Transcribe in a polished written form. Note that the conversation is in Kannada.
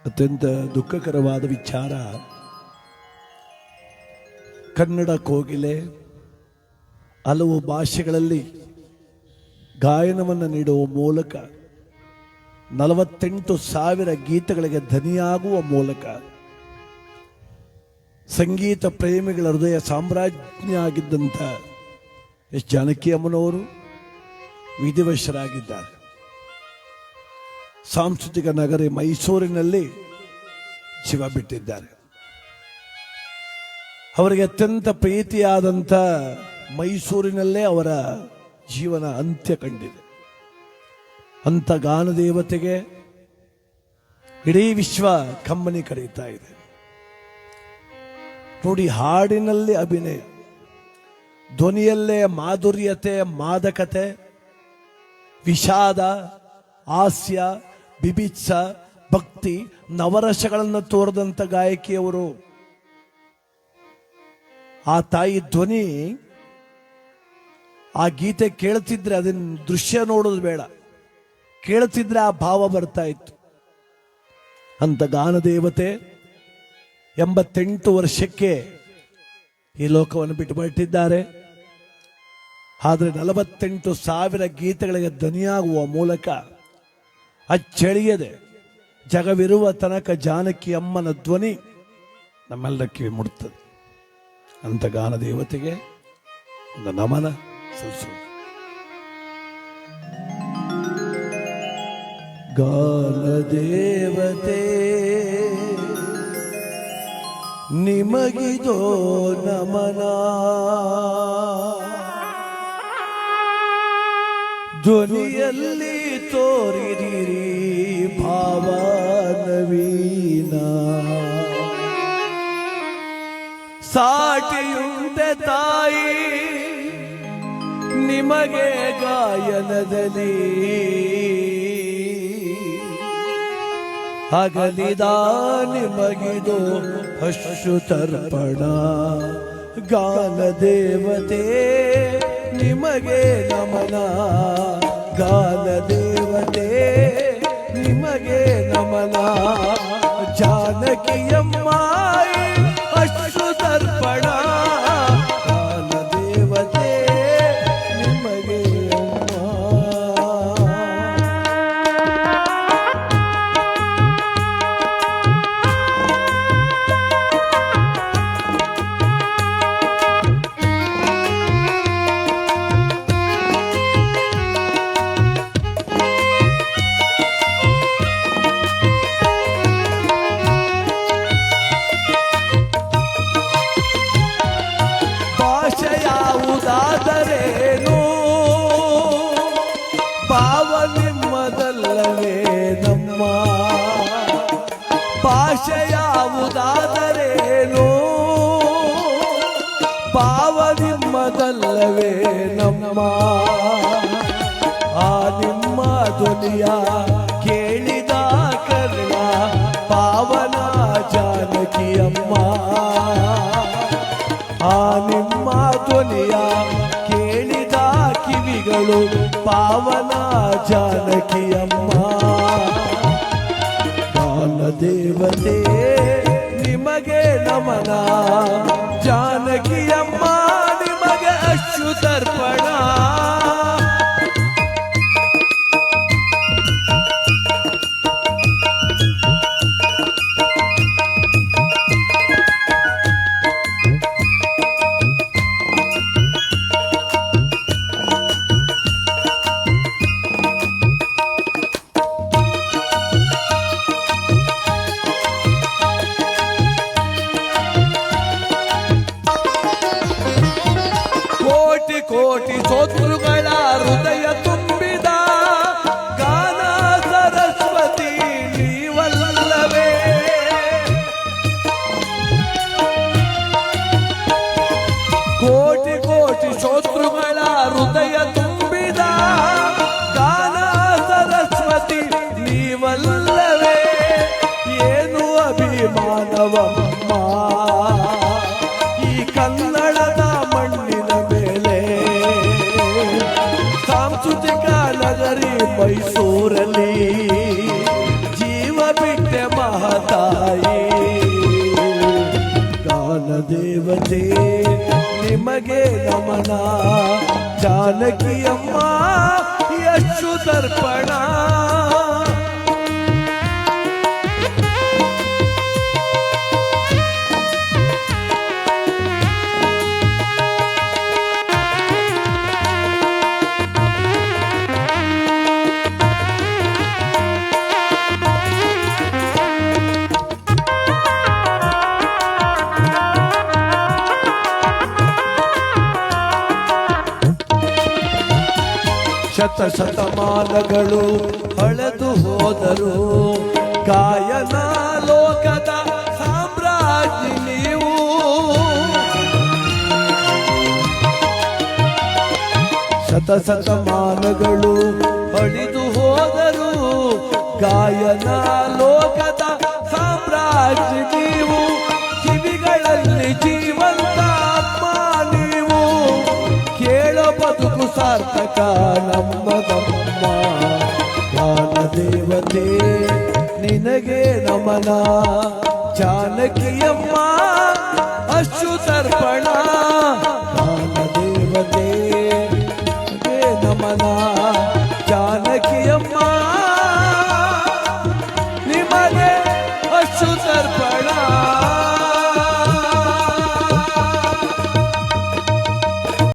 ಅತ್ಯಂತ ದುಃಖಕರವಾದ ವಿಚಾರ. ಕನ್ನಡ ಕೋಗಿಲೆ ಹಲವು ಭಾಷೆಗಳಲ್ಲಿ ಗಾಯನವನ್ನು ನೀಡುವ ಮೂಲಕ 48,000 ಗೀತೆಗಳಿಗೆ ಧನಿಯಾಗುವ ಮೂಲಕ ಸಂಗೀತ ಪ್ರೇಮಿಗಳ ಹೃದಯ ಸಾಮ್ರಾಜ್ಞಿ ಆಗಿದ್ದಂಥ ಎಸ್ ಜಾನಕಿ ಅಮ್ಮನವರು ವಿಧಿವಶರಾಗಿದ್ದಾರೆ. ಸಾಂಸ್ಕೃತಿಕ ನಗರಿ ಮೈಸೂರಿನಲ್ಲಿ ಶಿವ ಬಿಟ್ಟಿದ್ದಾರೆ. ಅವರಿಗೆ ಅತ್ಯಂತ ಪ್ರೀತಿಯಾದಂಥ ಮೈಸೂರಿನಲ್ಲೇ ಅವರ ಜೀವನ ಅಂತ್ಯ ಕಂಡಿದೆ. ಅಂಥ ಗಾನದೇವತೆಗೆ ಇಡೀ ವಿಶ್ವ ಕಂಬನಿ ಕರೀತಾ ಇದೆ. ನೋಡಿ, ಹಾಡಿನಲ್ಲಿ ಅಭಿನಯ, ಧ್ವನಿಯಲ್ಲೇ ಮಾಧುರ್ಯತೆ, ಮಾದಕತೆ, ವಿಷಾದ, ಹಾಸ್ಯ, ಬಿಬಿತ್ಸ, ಭಕ್ತಿ, ನವರಸಗಳನ್ನು ತೋರದಂಥ ಗಾಯಕಿಯವರು. ಆ ತಾಯಿ ಧ್ವನಿ, ಆ ಗೀತೆ ಕೇಳ್ತಿದ್ರೆ ಅದನ್ನ ದೃಶ್ಯ ನೋಡೋದು ಬೇಡ, ಕೇಳ್ತಿದ್ರೆ ಆ ಭಾವ ಬರ್ತಾ ಇತ್ತು. ಅಂತ ಗಾನದೇವತೆ 88 ವರ್ಷಕ್ಕೆ ಈ ಲೋಕವನ್ನು ಬಿಟ್ಟು ಹೊರಟಿದ್ದಾರೆ. ಆದರೆ 48,000 ಗೀತೆಗಳಿಗೆ ಧನಿಯಾಗುವ ಮೂಲಕ ಅಚ್ಚಳಿಯದೆ ಜಗವಿರುವ ತನಕ ಜಾನಕಿ ಅಮ್ಮನ ಧ್ವನಿ ನಮ್ಮೆಲ್ಲ ಕಿವಿ ಮುಡುತ್ತದೆ. ಅಂತ ಗಾನದೇವತೆಗೆ ಒಂದು ನಮನ ಸಲ್ಲಿಸೋಣ. ಗಾನದೇವತೆ ನಿಮಗಿದೋ ನಮನ, ಧ್ವನಿಯಲ್ಲಿ ತೋರಿದಿರಿ ಭಾವ ನವೀನ. ಸಾಟಿಯುಂಟೆ ತಾಯಿ ನಿಮಗೆ ಗಾಯನದಲ್ಲಿ, ಅಗಲಿದ ನಿಮಗಿದು ಅಶ್ರುತರ್ಪಣ. ಗಾನದೇವತೆ ನಿಮಗೆ ನಮನ, ಗಾನದೇವತೆ ನಿಮಗೆ ನಮನ. ಜಾನಕಿಯಮ್ಮ ಅಶ್ರುತರ್ಪಣ, ಗಾನದೇವತೆ ನಿಮಗೆ ಯಾವುದಾದರೇನು ಭಾವ ನಿಮ್ಮದಲ್ಲವೇ ನಮ್ಮ. ಭಾಷೆ ಯಾವುದಾದರೇನು ಭಾವ ನಿಮ್ಮದಲ್ಲವೇ ನಮ್ಮ. ಆ ನಿಮ್ಮ ಧ್ವನಿಯ ಕೇಳಿದ ಕರ್ಣ ಪಾವನ ಜಾನಕಿಯಮ್ಮ. ಆ ನಿಮ್ಮ ಧ್ವನಿಯ ಕೇಳಿದ ಕಿವಿಗಳು ಪಾವನ ಜಾನಕಿಯಮ್ಮ. ಗಾನದೇವತೆ ನಿಮಗೆ ನಮನ, ಜಾನಕಿಯಮ್ಮ ನಿಮಗೆ ಅಶ್ರುತರ್ಪಣ. ಕೋಟಿ ಸ್ತೋತ್ರಗಳ ಹೃದಯ ತುಂಬಿದ ಗಾನ ಸರಸ್ವತಿ ನೀವಲ್ಲವೇ. ಕೋಟಿ ಸ್ತೋತ್ರಗಳ ಹೃದಯ ತುಂಬಿದ ಗಾನ ಸರಸ್ವತಿ ನೀವಲ್ಲವೇ. ಏನು ಅಭಿಮಾನವಮ್ಮ ಈ ಕನ್ನಡದ ಮಣ್ಣಿನ ಮೇಲೆ. ಸಾಂಸ್ಕೃತಿಕ ನಗರಿ ಮೈಸೂರಲ್ಲಿ ಜೀವ ಬಿಟ್ಟೆ ಮಹಾ ತಾಯಿ ಗಾನ ದೇವತೆ ನಿಮಗೆ ನಮನ ಜಾನಕಿಯಮ್ಮ ಯಶು ದರ್ಪಣ ಶತಶತಮಾನಗಳು ಹಳೆದು ಹೋದರು ಗಾಯನ ಲೋಕದ ಸಾಮ್ರಾಜ್ಞಿ ನೀವು ಶತಶತಮಾನಗಳು ಹಳಿದು ಹೋದರು ಗಾಯನ ಲೋಕದ ಸಾಮ್ರಾಜ್ಞಿ ನೀವು ಕಿವಿಗಳಲ್ಲಿ ಜೀವಂತ ಅಮ್ಮ ನೀವು ಕೇಳೋ ಬದುಕು ಸಾರ್ಥಕ ನಮ್ಮದಮ್ಮ ಗಾನ ದೇವತೆ ನಿನಗೆ ನಮನ ಜಾನಕಿಯಮ್ಮ ಅಶ್ರು ತರ್ಪಣ